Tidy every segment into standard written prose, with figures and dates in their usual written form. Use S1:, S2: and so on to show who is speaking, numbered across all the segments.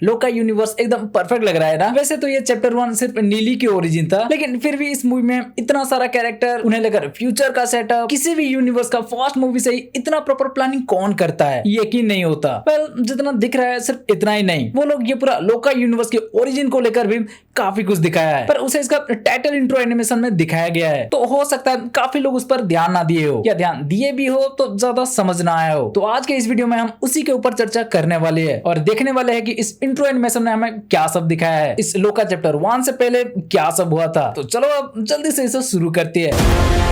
S1: लोका यूनिवर्स एकदम परफेक्ट लग रहा है ना। वैसे तो ये चैप्टर 1 सिर्फ नीली की ओरिजिन था, लेकिन फिर भी इस मूवी में इतना सारा कैरेक्टर, उन्हें लेकर फ्यूचर का सेटअप, किसी भी यूनिवर्स का फर्स्ट मूवी से ही इतना प्रॉपर प्लानिंग कौन करता है, यकीन नहीं होता। वेल, जितना दिख रहा है सिर्फ इतना ही नहीं, वो लोग ये पूरा लोका यूनिवर्स के ओरिजिन को लेकर भी काफी कुछ दिखाया है, पर उसे इसका टाइटल इंट्रो एनिमेशन में दिखाया गया है। तो हो सकता है काफी लोग उस पर ध्यान ना दिए हो, या ध्यान दिए भी हो तो ज्यादा समझ ना आया हो। तो आज के इस वीडियो में हम उसी के ऊपर चर्चा करने वाले हैं और देखने वाले हैं कि इस इंट्रो एनिमेशन ने हमें क्या सब दिखाया है, इस लोका चैप्टर 1 से पहले क्या सब हुआ था। तो चलो अब जल्दी से इसे शुरू करते हैं।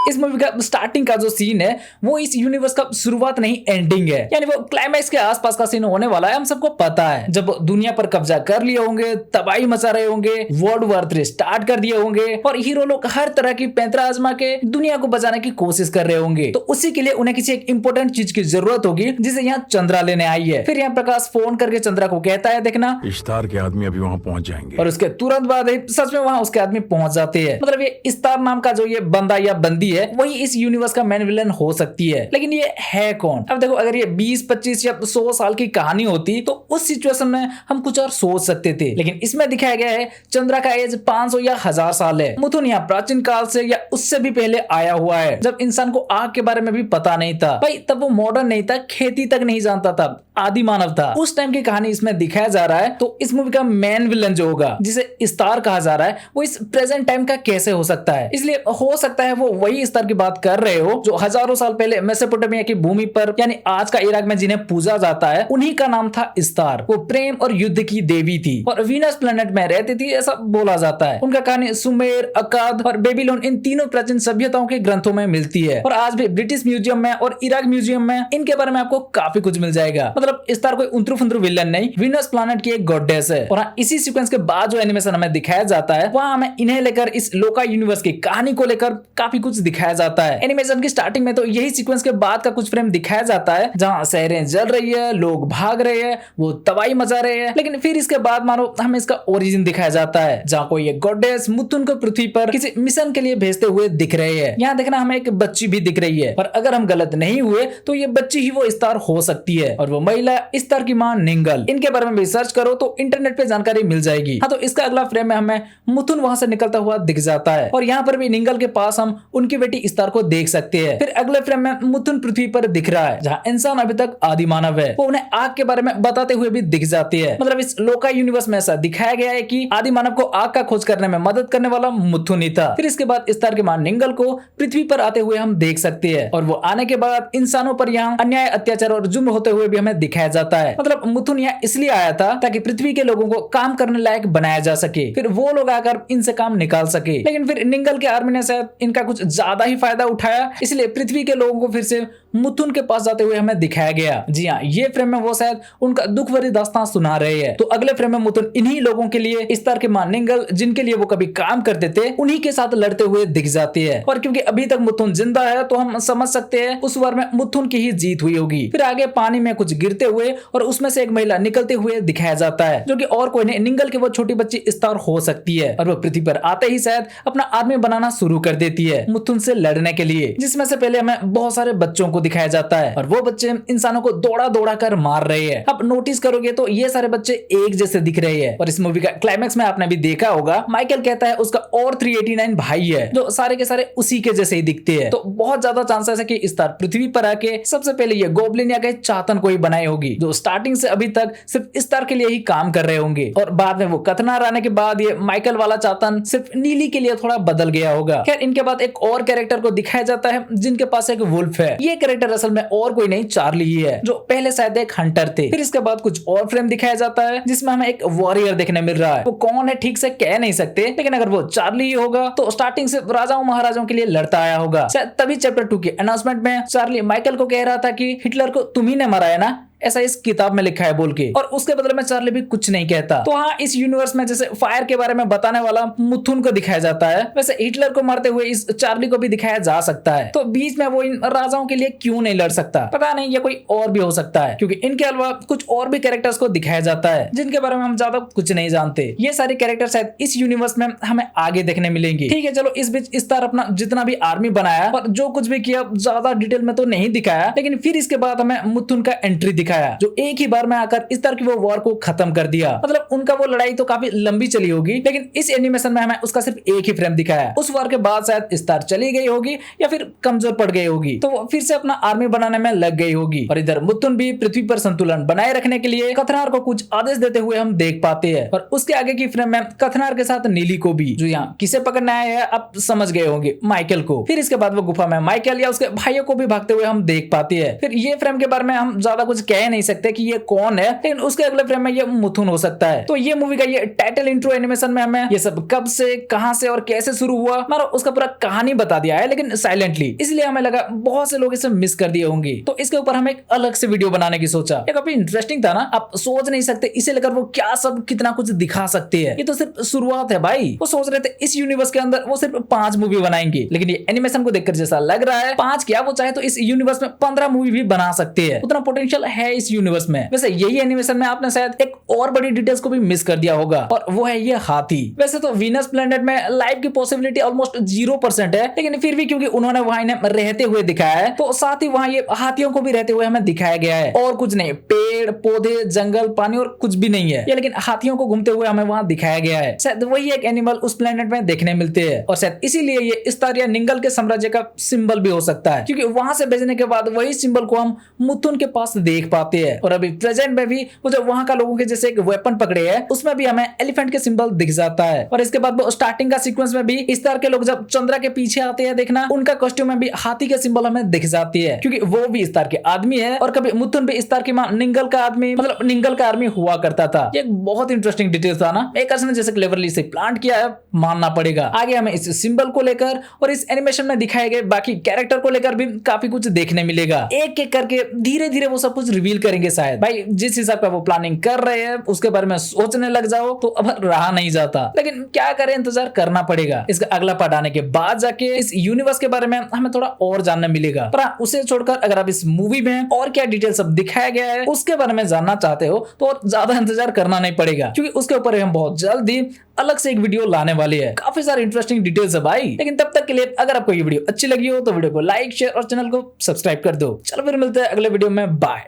S1: इस मूवी का स्टार्टिंग का जो सीन है वो इस यूनिवर्स का शुरुआत नहीं एंडिंग है, यानी वो क्लाइमैक्स के आसपास का सीन होने वाला है। हम सबको पता है, जब दुनिया पर कब्जा कर लिए होंगे, तबाही मचा रहे होंगे, वर्ल्ड वॉर 3 स्टार्ट कर दिए होंगे और हीरो लोग हर तरह की पैंतरा आजमा के दुनिया को बचाने की कोशिश कर रहे होंगे। तो उसी के लिए उन्हें किसी एक इंपॉर्टेंट चीज की जरूरत होगी, जिसे यहाँ चंद्रा लेने आई है। फिर यहाँ प्रकाश फोन करके चंद्रा को कहता है, देखना
S2: इश्तार के आदमी अभी वहाँ पहुंच जाएंगे,
S1: और उसके तुरंत बाद सच में वहाँ उसके आदमी पहुंच जाते हैं। मतलब ये इस्तार नाम का जो ये बंदा या बंदी है वही इस यूनिवर्स का मेन विलन हो सकती है, लेकिन ये है कौन? अब देखो, अगर ये 20, 25 या 100 साल की कहानी होती तो उस सिचुएशन में हम कुछ और सोच सकते थे, लेकिन इसमें दिखाया गया है चंद्रा का एज 500 या 1000 साल है। मुथुन यहाँ प्राचीन काल से या उससे भी पहले आया हुआ है, जब इंसान को आग के बारे में भी पता नहीं था भाई, तब वो मॉडर्न नहीं था, खेती तक नहीं जानता था, आदि मानव था। उस टाइम की कहानी इसमें दिखाया जा रहा है। तो इस मूवी का मेन विलन जो होगा, जिसे इस्तार कहा जा रहा है, वो इस प्रेजेंट टाइम का कैसे हो सकता है? इसलिए हो सकता है वो वही इस्तार की बात कर रहे हो जो हजारों साल पहले मेसोपोटामिया की भूमि पर, यानी आज का इराक में जिन्हें पूजा जाता है, उन्हीं का नाम था इस्तार। वो प्रेम और युद्ध की देवी थी और वीनस प्लेनेट में रहती थी, ऐसा बोला जाता है। उनका कहानी सुमेर, अक्काद और बेबीलोन, इन तीनों प्राचीन सभ्यताओं के ग्रंथों में मिलती है और आज भी ब्रिटिश म्यूजियम में और इराक म्यूजियम में इनके बारे में आपको काफी कुछ मिल जाएगा। मतलब इस्तार कोई उंतरू फुंतरू विलन नहीं, वीनस प्लेनेट की एक गॉडेस है। और इसी सीक्वेंस के बाद जो एनिमेशन हमें दिखाया जाता है, वहां हमें इन्हें लेकर, इस लोका यूनिवर्स की कहानी को लेकर काफी कुछ दिखाया जाता है। एनिमेशन की स्टार्टिंग में तो यही सीक्वेंस के बाद का कुछ फ्रेम दिखाया जाता है, जहां शहरें जल रही है, लोग भाग रहे हैं, वो तबाही मचा रहे हैं। लेकिन फिर इसके बाद मानो हमें इसका ओरिजिन दिखाया जाता है, जहां कोई एक गॉडेस मुथुन को पृथ्वी पर किसी मिशन के लिए भेजते हुए दिख रहे हैं। यहाँ देखना, हमें एक बच्ची भी दिख रही है, और अगर हम गलत नहीं हुए तो ये बच्ची ही वो इस्तार हो सकती है, और वो महिला इस्तार की मां निंगल। इनके बारे में भी सर्च करो तो इंटरनेट पे जानकारी मिल जाएगी। हाँ, तो इसका अगला फ्रेम में हमें मुथुन वहां से निकलता हुआ दिख जाता है, और यहाँ पर भी निंगल के पास हम उनकी बेटी इस्तार को देख सकते हैं। फिर अगले फ्रेम में मुथुन पृथ्वी पर दिख रहा है, जहाँ इंसान अभी तक आदि मानव है। वो उन्हें आग के बारे में बताते हुए भी दिख जाती है। मतलब इस लोका यूनिवर्स में ऐसा दिखाया गया है कि आदि मानव को आग का खोज करने में मदद करने वाला मुथुन ही था। फिर इसके बाद इस्तार के मां निंगल को पृथ्वी पर आते हुए हम देख सकते हैं, और वो आने के बाद इंसानों पर यहाँ अन्याय, अत्याचार और जुल्म होते हुए भी हमें दिखाया जाता है। मतलब मुथुन यहाँ इसलिए आया था ताकि पृथ्वी के लोगों को काम करने लायक बनाया जा सके, फिर वो लोग आकर इनसे काम निकाल सके। लेकिन फिर निंगल के आर्मी ने शायद इनका कुछ ज्यादा ही फायदा उठाया, इसलिए पृथ्वी के लोगों को फिर से मुथुन के पास जाते हुए हमें दिखाया गया। जी हाँ, ये फ्रेम में वो शायद उनका दुख भरी दास्तान सुना रहे हैं। तो अगले फ्रेम में मुथुन इन्हीं लोगों के लिए, इस्तार के मां निंगल जिनके लिए वो कभी काम करते थे, उन्हीं के साथ लड़ते हुए दिख जाती है। और क्योंकि अभी तक मुथुन जिंदा है तो हम समझ सकते हैं उस वार में मुथुन की ही जीत हुई होगी। फिर आगे पानी में कुछ गिरते हुए और उसमें से एक महिला निकलते हुए दिखाया जाता है, जो कि और कोई नहीं, निंगल की वो छोटी बच्ची इस्तार हो सकती है। और वो पृथ्वी पर आते ही शायद अपना आर्मी बनाना शुरू कर देती है मुथुन से लड़ने के लिए, जिसमें से पहले हमें बहुत सारे बच्चों को दिखाया जाता है, और वो बच्चे इंसानों को दौड़ा दौड़ा कर मार रहे हैं। अब नोटिस करोगे तो ये सारे बच्चे एक जैसे दिख रहे हैं। और इस मूवी का क्लाइमैक्स में आपने भी देखा होगा, माइकल कहता है उसका और 389 भाई है, जो सारे के सारे उसी के जैसे ही दिखते हैं। तो बहुत ज्यादा चांसेस है कि इस्तार पृथ्वी पर आके सबसे पहले ये गोब्लिन या कहीं चातन को ही बनाई होगी, जो स्टार्टिंग से अभी तक सिर्फ इस्तार के लिए ही काम कर रहे होंगे। और बाद में वो कथनार आने के बाद ये माइकल वाला चातन सिर्फ नीली के लिए थोड़ा बदल गया होगा। खैर, इनके बाद एक और कैरेक्टर को दिखाया जाता है जिनके पास एक वुल्फ है। ये कैरेक्टर असल में और कोई नहीं, चार्ली ही है, जो पहले शायद एक हंटर थे। फिर इसके बाद कुछ और फ्रेम दिखाया जाता है जिसमें हमें एक वॉरियर देखने मिल रहा है। वो कौन है ठीक से कह नहीं सकते, लेकिन अगर वो चार्ली ही होगा तो स्टार्टिंग से राजाओं महाराजाओं के लिए लड़ता आया होगा। शायद तभी चैप्टर 2 के अनाउंसमेंट में चार्ली माइकल को कह रहा था कि हिटलर को तुम ही ने मारा है ना, ऐसा इस किताब में लिखा है बोल के, और उसके बदले में चार्ली भी कुछ नहीं कहता। तो हाँ, इस यूनिवर्स में जैसे फायर के बारे में बताने वाला मुथुन को दिखाया जाता है, वैसे हिटलर को मारते हुए इस चार्ली को भी दिखाया जा सकता है। तो बीच में वो इन राजाओं के लिए क्यों नहीं लड़ सकता, पता नहीं, ये कोई और भी हो सकता है, क्योंकि इनके अलावा कुछ और भी कैरेक्टर्स को दिखाया जाता है जिनके बारे में हम ज्यादा कुछ नहीं जानते। ये सारे कैरेक्टर शायद इस यूनिवर्स में हमें आगे देखने मिलेंगे। ठीक है, चलो, इस बीच स्टार अपना जितना भी आर्मी बनाया और जो कुछ भी किया ज्यादा डिटेल में तो नहीं दिखाया, लेकिन फिर इसके बाद हमें मुथुन का एंट्री दिखाया, जो एक ही बार में आकर इस तरह की वो वॉर को खत्म कर दिया। मतलब उनका वो लड़ाई तो काफी लंबी चली होगी, लेकिन इस एनिमेशन में हमें उसका सिर्फ एक ही फ्रेम दिखाया। उस वॉर के बाद शायद स्टार चली गई होगी या फिर कमजोर पड़ गई होगी, तो वो फिर से अपना आर्मी बनाने में लग गई होगी। और इधर मुथुन भी पृथ्वी पर संतुलन बनाए रखने के लिए कथनार को कुछ आदेश देते हुए हम देख पाते हैं। और उसके आगे की फ्रेम में कथनार के साथ नीली को भी, जो यहाँ किसे पकड़ने आए हैं आप समझ गए होंगे, माइकल को। फिर इसके बाद वो गुफा में माइकल या उसके भाइयों को भी भागते हुए हम देख पाते हैं। फिर ये फ्रेम के बारे में हम ज्यादा कुछ कह नहीं सकते कि ये कौन है, लेकिन उसके अगले फ्रेम में ये मुथुन हो सकता है। तो ये मूवी का ये टाइटल इंट्रो एनिमेशन में हमें ये सब कब से, कहां से और कैसे शुरू हुआ, मानो उसका पूरा कहानी बता दिया है, लेकिन साइलेंटली। इसलिए हमें लगा बहुत से लोग इसे मिस कर दिए होंगे, तो इसके ऊपर हम एक अलग से वीडियो बनाने की सोचा। ये काफी इंटरेस्टिंग था ना, आप सोच नहीं सकते इसे लेकर वो क्या सब कितना कुछ दिखा सकते हैं। ये तो सिर्फ शुरुआत है भाई। वो सोच रहे थे इस यूनिवर्स के अंदर वो सिर्फ 5 मूवी बनाएंगे, लेकिन ये एनिमेशन को देखकर जैसा लग रहा है 5 क्या, वो चाहे तो इस यूनिवर्स में 15 मूवी भी बना सकते हैं। उतना पोटेंशियल है इस यूनिवर्स में। वैसे यही एनिमेशन में आपने शायद एक और बड़ी डिटेल्स को भी मिस कर दिया होगा, और वो है ये हाथी। वैसे तो वीनस प्लैनेट में लाइफ की पॉसिबिलिटी ऑलमोस्ट 0% है, लेकिन फिर भी क्योंकि उन्होंने वहां इन्हें रहते हुए दिखाया है, तो साथ ही वहां ये हाथियों को भी रहते हुए हमें दिखाया गया है। और कुछ नहीं, पेड़ पौधे जंगल पानी और कुछ भी नहीं है ये, लेकिन हाथियों को घूमते हुए हमें वहां दिखाया गया है। शायद वही एक एनिमल उस प्लेनेट में देखने मिलते हैं, और शायद इसीलिए ये स्टार या निंगल के साम्राज्य का सिंबल भी हो सकता है, क्योंकि वहां से भेजने के बाद वही सिंबल को हम मुथुन के पास देख पाते हैं। और अभी प्रेजेंट में भी वो जो वहां का लोगों के जैसे एक वेपन पकड़े है, उसमें भी हमें एलिफेंट के सिंबल दिख जाता है। और इसके बाद वो स्टार्टिंग का सीक्वेंस में भी इस तरह के लोग जब चंद्रा के पीछे आते हैं, देखना उनका कॉस्ट्यूम में भी हाथी के सिंबल हमें दिख जाती है, क्योंकि वो भी इस तरह के आदमी है। और कभी मुथुन भी इस तरह की निंगल का आदमी, मतलब निंगल का आर्मी हुआ करता था। ये बहुत इंटरेस्टिंग डिटेल्स था ना, मेकर्स ने जैसे क्लेवरली से प्लांट किया है, मानना पड़ेगा। आगे हमें इस सिंबल को लेकर और इस एनिमेशन में दिखाए गए बाकी कैरेक्टर को लेकर भी काफी कुछ देखने मिलेगा। एक एक करके धीरे धीरे वो सब कुछ रिवील करेंगे शायद। भाई जिस हिसाब का वो प्लानिंग कर रहे हैं उसके बारे में सोचने लग जाओ तो अब रहा नहीं जाता, लेकिन क्या करें, इंतजार करना पड़ेगा। इसका अगला पार्ट आने के बाद जाके इस यूनिवर्स के बारे में हमें थोड़ा और जानने मिलेगा। पर उसे छोड़कर अगर आप इस मूवी में और क्या डिटेल सब दिखाया गया है उसके बारे में जानना चाहते हो तो और ज्यादा इंतजार करना नहीं पड़ेगा, क्योंकि उसके ऊपर हम बहुत जल्दी अलग से एक वीडियो लाने वाले हैं। काफी सारी इंटरेस्टिंग डिटेल्स है भाई। लेकिन तब तक के लिए अगर आपको ये वीडियो अच्छी लगी हो तो वीडियो को लाइक शेयर और चैनल को सब्सक्राइब कर दो। चलो फिर मिलते हैं अगले वीडियो में, बाय।